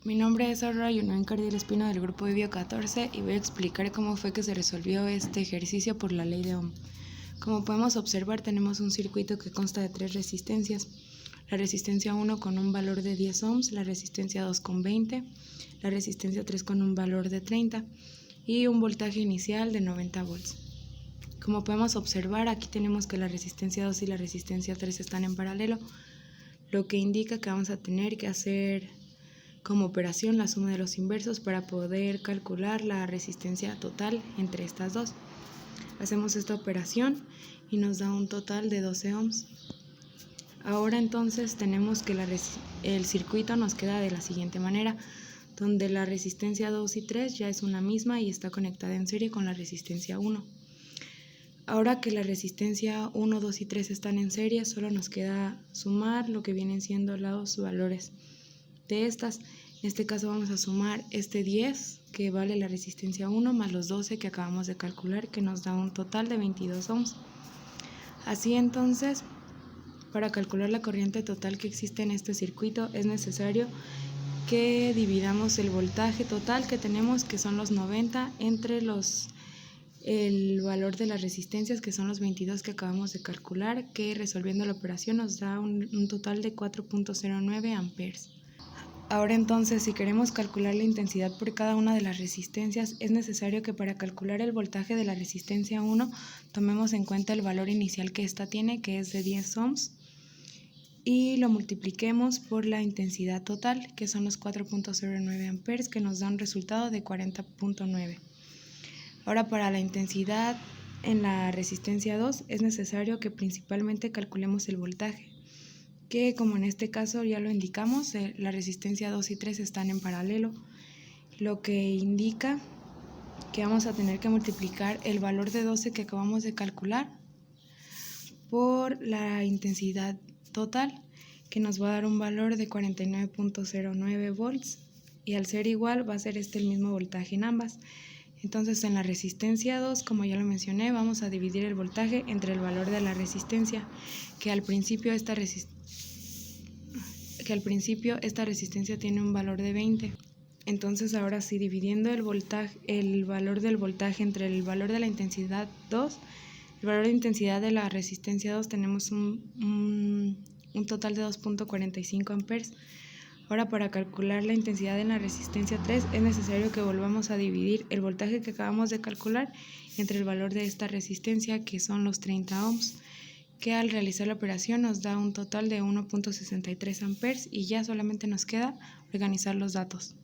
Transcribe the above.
Mi nombre es Aurora Yunuen Cardiel Espino del grupo de Bio 14 y voy a explicar cómo fue que se resolvió este ejercicio por la ley de Ohm. Como podemos observar, tenemos un circuito que consta de tres resistencias. La resistencia 1 con un valor de 10 ohms, la resistencia 2 con 20, la resistencia 3 con un valor de 30 y un voltaje inicial de 90 volts. Como podemos observar, aquí tenemos que la resistencia 2 y la resistencia 3 están en paralelo, lo que indica que vamos a tener que hacer como operación la suma de los inversos para poder calcular la resistencia total entre estas dos. Hacemos esta operación y nos da un total de 12 ohms. Ahora entonces tenemos que el circuito nos queda de la siguiente manera, donde la resistencia 2 y 3 ya es una misma y está conectada en serie con la resistencia 1. Ahora que la resistencia 1, 2 y 3 están en serie, solo nos queda sumar lo que vienen siendo los valores de estas. En este caso vamos a sumar este 10 que vale la resistencia 1 más los 12 que acabamos de calcular, que nos da un total de 22 ohms. Así entonces, para calcular la corriente total que existe en este circuito es necesario que dividamos el voltaje total que tenemos, que son los 90, entre el valor de las resistencias, que son los 22 que acabamos de calcular, que resolviendo la operación nos da un total de 4.09 amperes. Ahora entonces, si queremos calcular la intensidad por cada una de las resistencias, es necesario que para calcular el voltaje de la resistencia 1 tomemos en cuenta el valor inicial que ésta tiene, que es de 10 ohms, y lo multipliquemos por la intensidad total, que son los 4.09 amperes, que nos da un resultado de 40.9. Ahora, para la intensidad en la resistencia 2 es necesario que principalmente calculemos el voltaje, que como en este caso ya lo indicamos, la resistencia 2 y 3 están en paralelo, lo que indica que vamos a tener que multiplicar el valor de 12 que acabamos de calcular por la intensidad total, que nos va a dar un valor de 49.09 volts, y al ser igual va a ser el mismo voltaje en ambas. Entonces, en la resistencia 2, como ya lo mencioné, vamos a dividir el voltaje entre el valor de la resistencia, que al principio esta resistencia tiene un valor de 20. Entonces, ahora sí, dividiendo el valor del voltaje entre el valor de la intensidad 2, el valor de intensidad de la resistencia 2, tenemos un total de 2.45 amperes. Ahora, para calcular la intensidad en la resistencia 3 es necesario que volvamos a dividir el voltaje que acabamos de calcular entre el valor de esta resistencia, que son los 30 ohms, que al realizar la operación nos da un total de 1.63 amperes, y ya solamente nos queda organizar los datos.